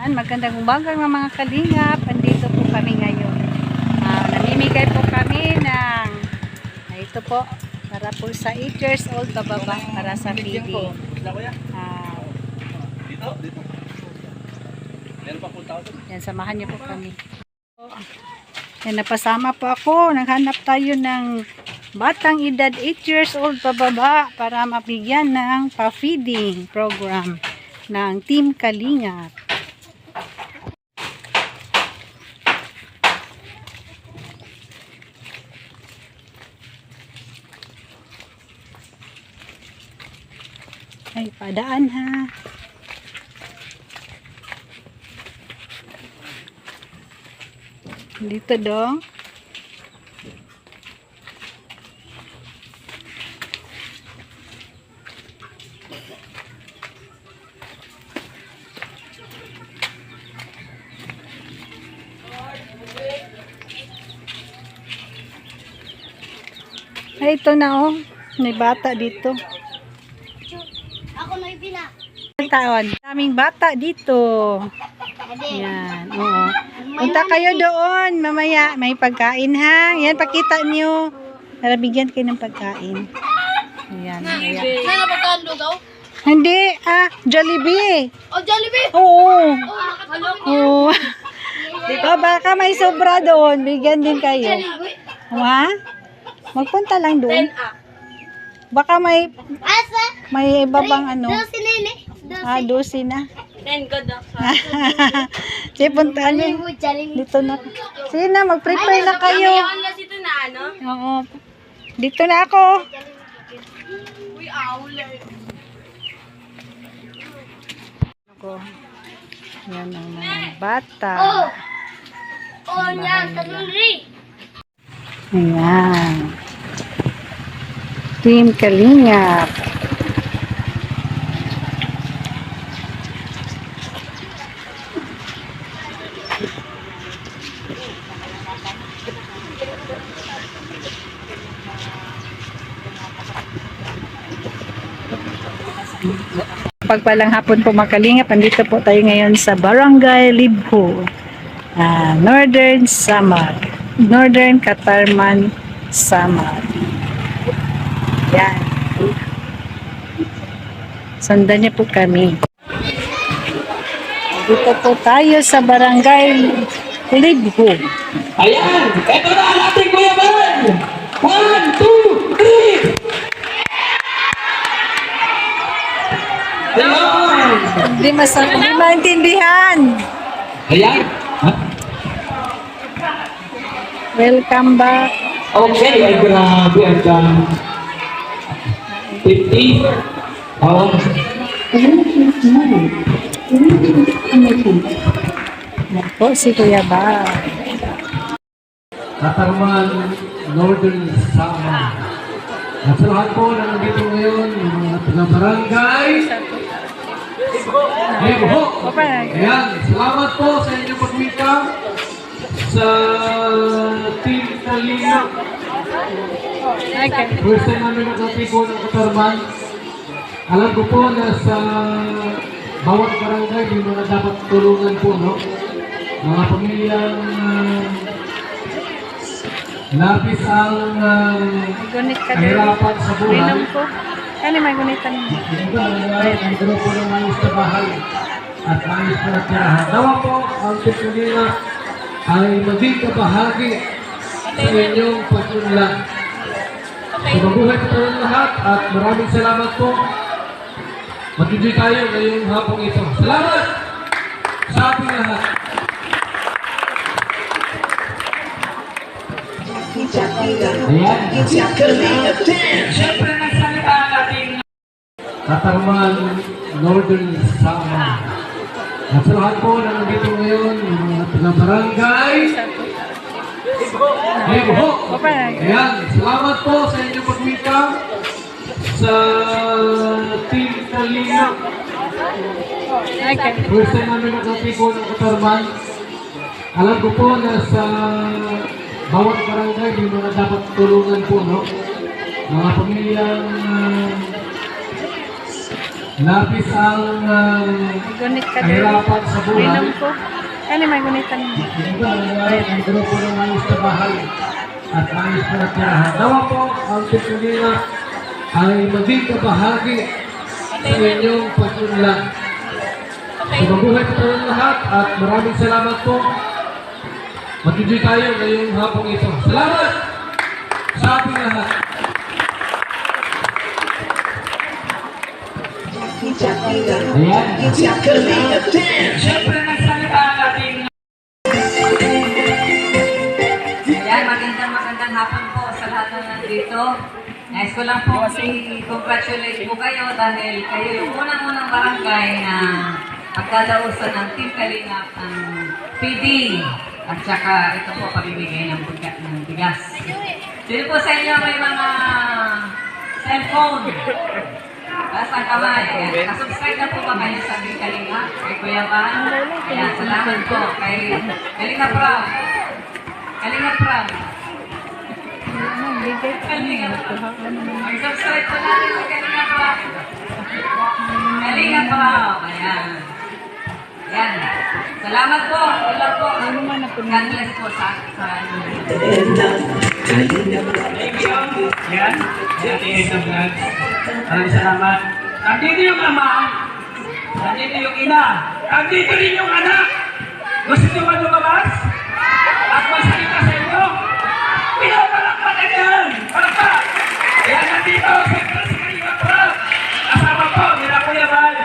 Magandang umaga mga kalingap. Andito po kami ngayon. Namimigay po kami ng ito po para po sa 8 years old pababa para sa feeding. Yan, samahan niyo po kami. Yan, napasama po ako. Naghanap tayo ng batang edad 8 years old pababa para mabigyan ng pa-feeding program ng Team Kalingap. Ay, padaan ha. Dito dong. Ay, ito na oh. May bata dito. Ako na ibina. Taon. Daming bata dito. Yan. Oo. Punta kayo doon. Mamaya may pagkain ha. Yan, pakita niyo. Para bigyan kayo ng pagkain. Yan. Ayan. Saan na pagkaan lugaw? Hindi. Jollibee. Oh, Jollibee! Oo. Oh, Oo. Dito, baka may sobra doon. Bigyan din kayo. Ha? Magpunta lang doon. Baka may iba bang ano. 12 nene. 12 na. 10 god ako. Sige, punta niyo. Dito na. Sige na, mag-prepare na kayo. Dito na ano? Oo. Dito na ako. Uy, awla. Ako. Yan ang mga bata. Oh, niyan, tanuri. Ayan. Team Kalingap. Pagpalang hapon po mga Kalingap, andito po tayo ngayon sa Barangay Libho, Northern Samar, Northern Katarman Samar. Yan. Sundan niyo po kami. Dito po tayo sa Barangay Libho. Ayan, ito na ang ating Kuya Ben! 1, 2, 3! Ayan! Hindi maintindihan. Ayan! Welcome back. Okay, ay grabe ang dyan. 50. Oh. Yan po si Kuya Ba. Katarman, Northern Samar. At sa lahat po na nandito ngayon, yung mga taga-barangay, Libho. Ayan, salamat po sa inyong pagmita sa Team Kalingap. Okay. First time namin nakatipo ng Katarman. Alam ko po na sa bawat barangay may mga dapat tulungan po, no? Mga pamilyang labis ang Gunit ka din. kahirapan sa buhay. Minom ko. Kani may gunitan mo. Ito ang grupo ng ayos na bahay at ayos na tirahan. Nawa po ang Tikulina ay maging kabahagi sa inyong pagpunla. So mabuhay po tayong lahat at maraming salamat po. Mag-enjoy tayo ngayong hapong ito. Salamat sa ating lahat. Ayan. Siyempre nagsalita natin Katarman, Northern Samar. At sa lahat po na nandito ngayon, yung mga taga-barangay, Libho. Ayan, salamat po sa inyong pagmita sa Team Kalingap. Okay. First time namin nakatipo ng Katarman. Alam ko po na sa bawat barangay may mga dapat tulungan po, no? Mga pamilyang Labis ang Gunit ka din. kahirapan sa buhay. Inom ko. Ano may gunitan mo? Ang grupo ng ayos na bahay at ayos na natirahan. Nawa po ang Tikulina ay maging kabahagi sa inyong pag-unlad. So, mabuhay po tayong lahat at maraming salamat po. Mag-enjoy tayo ngayong hapong ito. Salamat sa ating lahat. Ayan. Siyempre, nagsalita natin. Ayan, magandang hapon po sa lahat ng nandito. Nais ko lang po congratulate po kayo dahil kayo yung unang-unang barangay na pagdadausan ng Team Kalingap ng feeding at saka ito po pabibigay ng bigas. Sino po sa inyo may mga cellphone? Taas ang kamay. Ayan. Subscribe na po ba kayo sa Team Kalingap? Kay Kuya Van? Ayan, salamat po. Kay Kalingap Ram. Kalingap Ram. Mag-subscribe po natin sa Kalingap Ram. Kalingap Ram. Ayan. Ayan. Salamat po. Wala po. God bless po sa Yan, si Ate Edna Vlogs. Maraming salamat. Nandito yung ama, nandito yung ina, nandito rin yung anak. Gusto nyo ba lumabas? At magsalita sa inyo? Pinapalakpakan yan! Palakpak! Kaya nandito, siyempre si Kalingap Rob. Kasama po, nila Kuya Val.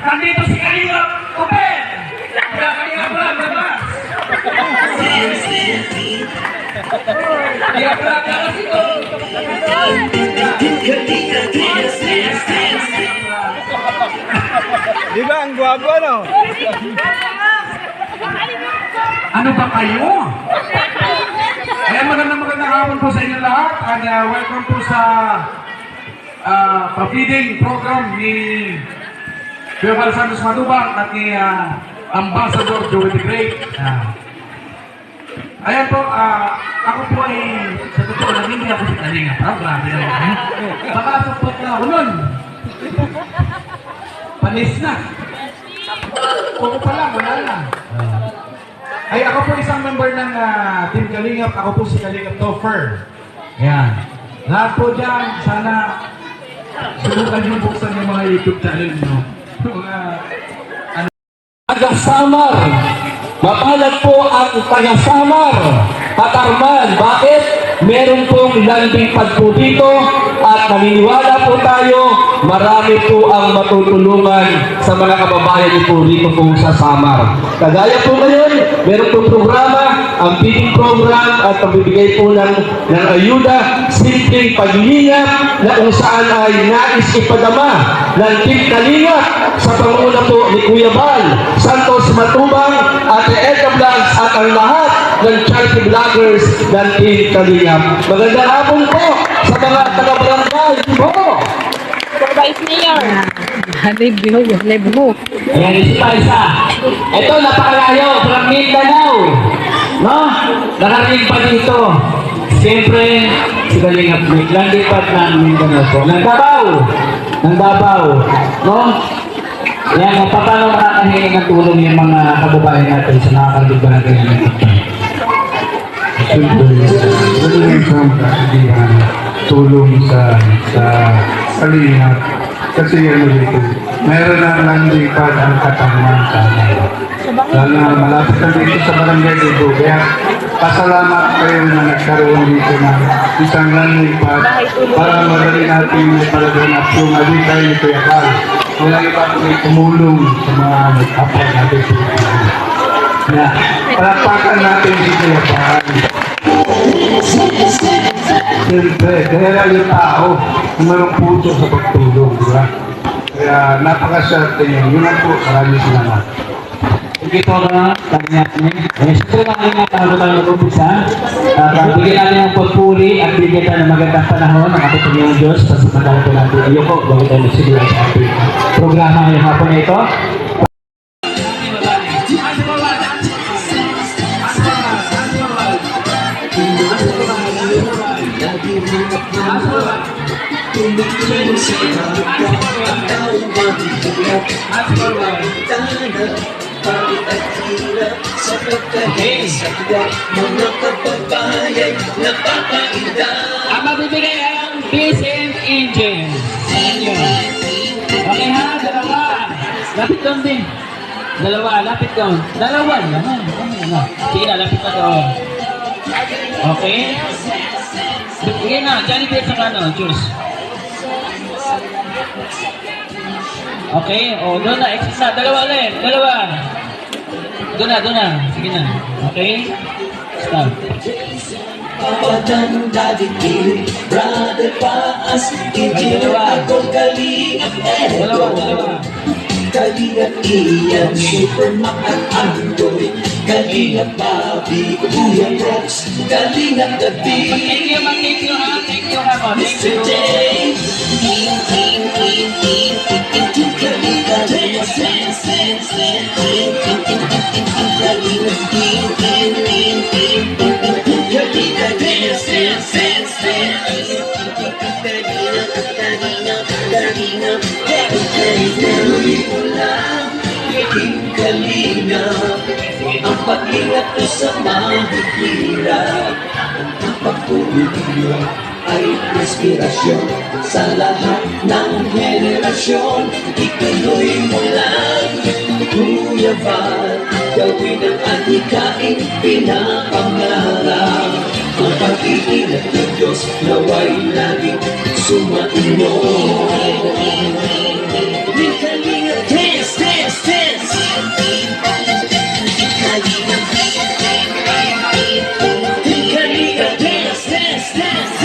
Nandito si Kalingap Open. Nila Kalingap Rob, labas. Kalingap Rob, labas ito. Di ba ang gwapo, no? Ano ba kayo? Ayan, magandang hapon po sa inyo lahat and welcome po sa pa-feeding program ni Kuya Val Santos Matubang at ni Ambassador Joey the Great. Ayan po, ako po ay sa totoo lang hindi ako si Kalinga. Grabe naman. Baka support na ako nun. Panis na. Ako pa lang, wala lang. Ay, ako po isang member ng Team Kalingap. Ako po si Kalingap Topher. Ayan. Lahat po dyan, sana subukan nyo buksan yung mga YouTube channel nyo. Taga-Samar. Mapalad po ang taga-Samar. Katarman. Bakit? Meron pong landipad po dito at naniniwala po tayo marami po ang matutulungan sa mga kababayan po dito po sa Samar. Kagaya po ngayon, meron pong programa, ang feeding program at pagbibigay po ng ayuda, simpleng paglingap na kung saan ay nais ipadama ng Team Kalingap sa panguna po ni Kuya Val Santos Matubang, Ate Edna Vlogs at ang lahat ng charity vloggers ng Team Kalingap. Magandang hapon po sa mga taga-barangay po. Live mo. Ayan, isa. Ito, napakalayo from Mindanao. No? Nakarating pa dito. Siyempre, si Kalingap Nick, landipat ng Mindanao po. Ng Davao. No? Yan, paano makakahingi ng tulong yung mga kababayan natin sa nakakalibarangay natin? Siyempre, ganun sa kaibigan, tulong sa Kalingap. Kasi ano dito, meron na landipad ang katarman sana. Lalo na malapit na dito sa barangay dito. Kaya pasalamat kayo na nagkaroon dito ng isang landipad para madali natin ipalaganap yung alita ni Kuya Val. Walang iba kundi tumulong sa mga nag-apply natin sa Pilipinas. Kaya palakpakan natin si Kuya Val. Siyempre, kaya yung tao na mayroong puso sa pagtulong, di ba? Kaya napakaswerte yun. Yun lang po, maraming salamat. Ito na, Kalingap Nick. Siyempre Kalingap, bago tayo mag-umpisa, bigyan natin ng pagpuri at bigyan tayo ng magandang panahon ng ating Panginoong Diyos sa samantalang po natin. Ayoko, bago tayo magsimula sa ating programa ngayong hapon na ito. tumutulong sa kapwa, ang taong mahihirap, tanap, pangit at hirap, sa pagkahesagwa, mga kababayan, napapainda. Ang magbibigay ang Decent Angel sa inyo. Okay ha, dalawa. Lapit doon din. Dalawa, lapit doon. Dalawa naman. Sige na, lapit na doon. Okay? Bigay na, Johnny Pete sa kano, Jules. Okay, o doon na, exit na. Dalawa ulit, dalawa. Doon na. Sige na. Okay? Stop. Papadang dadikil, brother paas, engineer ako, kalingap Dalawa. kalingap iyan, supermark at android, kalingap Bobby, Kuya Brooks, kalingap David, Thank you ha. Thank you ha. Thank you. today, kalingap ang pag-ingat ko sa mahihirap, ang pagtulong ay inspirasyon sa lahat ng henerasyon. Ituloy mo lang, Kuya Val, gawin ang adhikain pinapangarap. Ang pag-iingat ng Diyos naway laging sumainyo. Kalinga, dance, dance, dance. Kalinga, dance, dance, dance.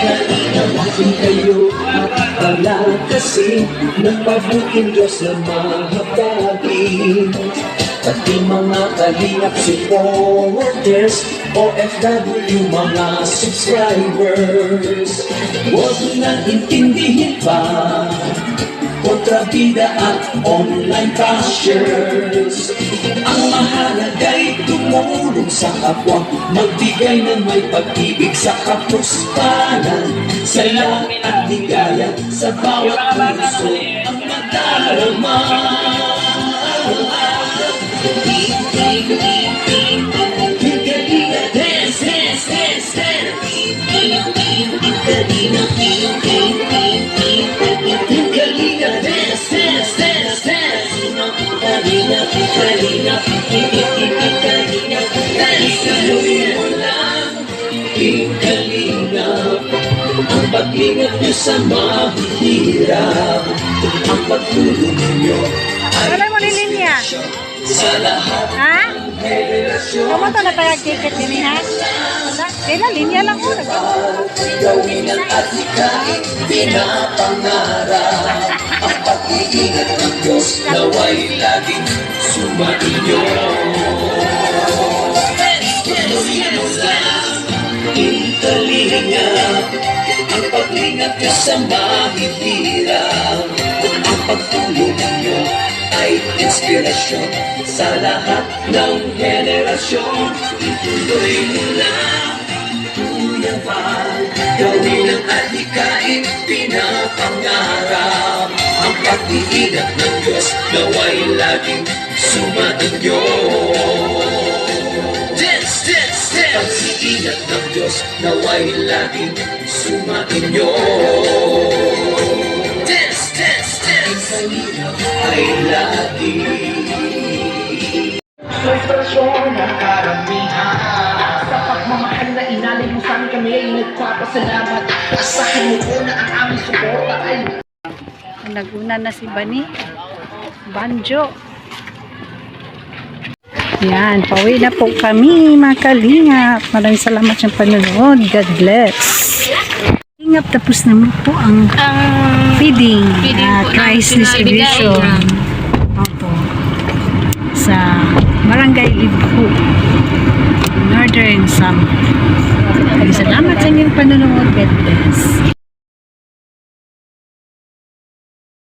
Kalinga, bakit kayo pala kasi nagpabuking Diyos na mahabagin. Pati mga kalingap supporters, OFW mga subscribers, huwag na intindihin pa kontrabida at online bashers. Ang mahalaga'y tumulong sa kapwa, magbigay ng may pag-ibig sa kapuspanan, saya at ligaya sa bawat puso ang madarama. Dance, dance, dance, dance. Kalinga, dance, dance, dance, dance. Kalinga, dance mo lang. Kalinga, ang pag-ingat niyo sa mahihirap, ang pagtulong niyo ay Alam mo ni Linya? sa lahat Ha? ng henerasyon. Kamu to na tayo ticket din ha? Wala. Kailan linya lang ko. Gawin ang adhikain, pinapangarap, ang pag-iingat ng Diyos naway laging sumainyo. Tuloy mo lang, inkalingap, ang pag-ingat niyo sa mahihirap, ang pagtulong niyo ay inspirasyon sa lahat ng henerasyon. Ituloy mo lang, Kuya Val, gawin ang adhikain, pinapangarap, ang pag-iingat ng Diyos naway laging sumainyo. Dance, dance, dance! Pag-iingat ng Diyos naway laging sumainyo. Dance, dance, dance! Ay laging Sa inspirasyon ng karamihan, sa pagmamahal na inalay mo sa amin, kami ay nagpapasalamat. Asahan mo po na ang aming suporta ay Naguna na si Bani. Banjo. Yan, pauwi na po kami mga kalingap. Maraming salamat sa panonood. God bless. Kalingap, tapos naman po ang feeding rice distribution. Opo. Sa Barangay Libhu, Northern Sam. Salamat sa inyong panonood. God bless.